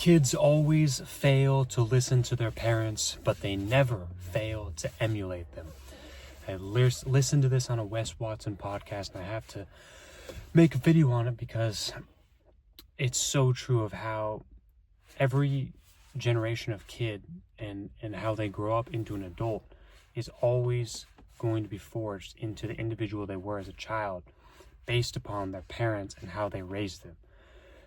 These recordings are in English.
Kids always fail to listen to their parents, but they never fail to emulate them. I listened to this on a Wes Watson podcast, and I have to make a video on it because it's so true of how every generation of kid and how they grow up into an adult is always going to be forged into the individual they were as a child based upon their parents and how they raised them.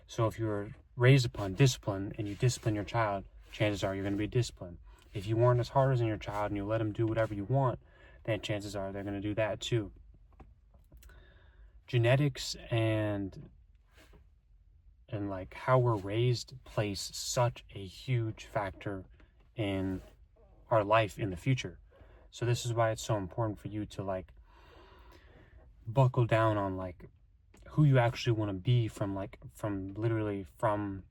So if you're raised upon discipline and you discipline your child, chances are you're going to be disciplined. If you weren't as hard as in your child and you let them do whatever you want, then chances are they're going to do that too. Genetics and like how we're raised plays such a huge factor in our life in the future. So this is why it's so important for you to like buckle down on like who you actually want to be from literally from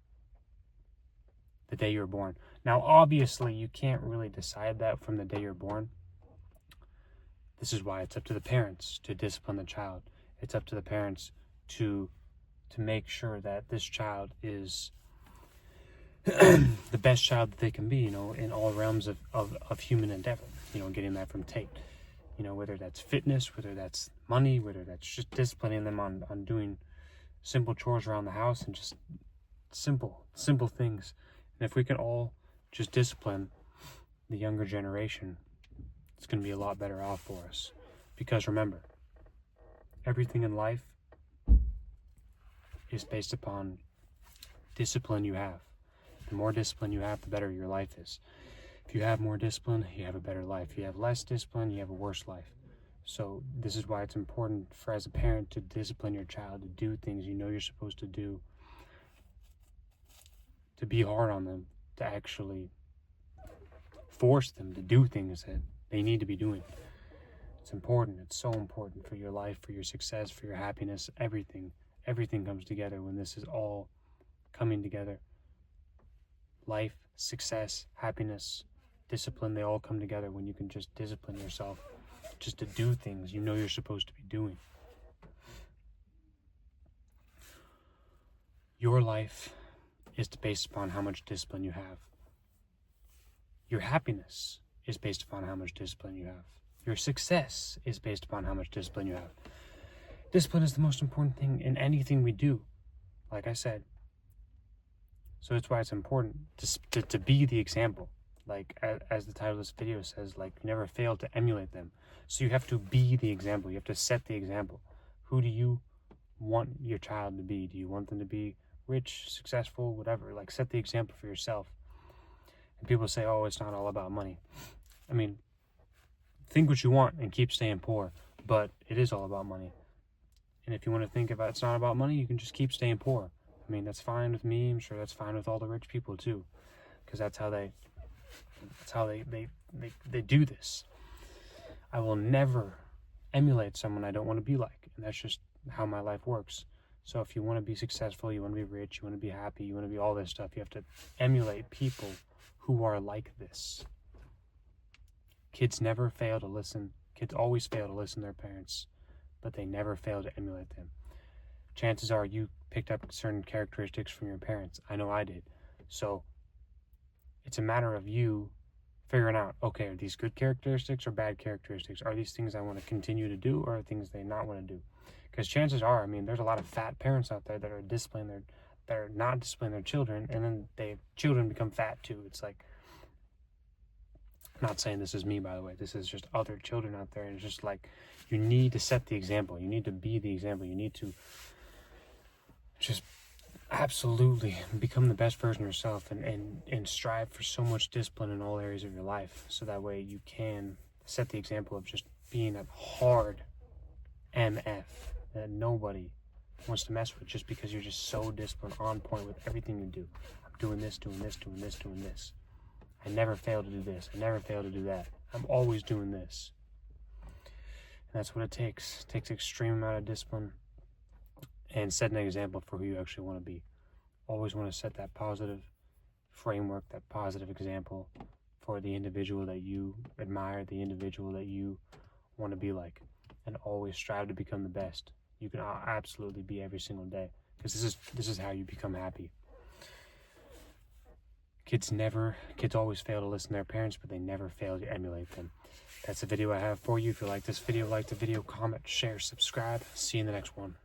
the day you're born. Now, obviously, you can't really decide that from the day you're born. This is why it's up to the parents to discipline the child. It's up to the parents to make sure that this child is the best child that they can be, in all realms of human endeavor, getting that from Tate. Whether that's fitness, whether that's money, whether that's just disciplining them on doing simple chores around the house and just simple things. And if we can all just discipline the younger generation, it's going to be a lot better off for us. Because remember, everything in life is based upon discipline you have. The more discipline you have, the better your life is. If you have more discipline, you have a better life. If you have less discipline, you have a worse life. So this is why it's important for as a parent to discipline your child, to do things you know you're supposed to do, to be hard on them, to actually force them to do things that they need to be doing. It's important. It's so important for your life, for your success, for your happiness, everything. Everything comes together when this is all coming together. Life, success, happiness, discipline, they all come together when you can just discipline yourself just to do things you know you're supposed to be doing. Your life is based upon how much discipline you have. Your happiness is based upon how much discipline you have. Your success is based upon how much discipline you have. Discipline is the most important thing in anything we do, like I said. So that's why it's important to be the example. Like as the title of this video says, like you never fail to emulate them. So you have to be the example. You have to set the example. Who do you want your child to be? Do you want them to be rich, successful, whatever? Like set the example for yourself. And people say, oh, it's not all about money. I mean, think what you want and keep staying poor, but it is all about money. And if you want to think about it's not about money, you can just keep staying poor. I mean, that's fine with me. I'm sure that's fine with all the rich people too, because that's how they do this. I will never emulate someone I don't want to be like, and that's just how my life works. So if you want to be successful, you want to be rich, you want to be happy, you want to be all this stuff, you have to emulate people who are like this. Kids never fail to listen. Kids always fail to listen to their parents, but they never fail to emulate them. Chances are you picked up certain characteristics from your parents. I know I did. So it's a matter of you figuring out, okay, are these good characteristics or bad characteristics? Are these things I want to continue to do, or are things they not want to do? Because chances are, I mean, there's a lot of fat parents out there that are not disciplining their children, and then children become fat too. It's like, I'm not saying this is me, by the way. This is just other children out there, and it's just like, you need to set the example. You need to be the example. You need to just absolutely become the best version of yourself and strive for so much discipline in all areas of your life, so that way you can set the example of just being a hard MF that nobody wants to mess with, just because you're just so disciplined, on point with everything you do. I'm doing this, doing this, doing this, doing this. I never fail to do this. I never fail to do that. I'm always doing this. And that's what it takes. It takes extreme amount of discipline and setting an example for who you actually want to be. Always want to set that positive framework, that positive example for the individual that you admire, the individual that you want to be like, and always strive to become the best you can absolutely be every single day, because this is how you become happy. Kids always fail to listen to their parents, but they never fail to emulate them. That's the video I have for you. If you like this video, like the video, comment, share, subscribe. See you in the next one.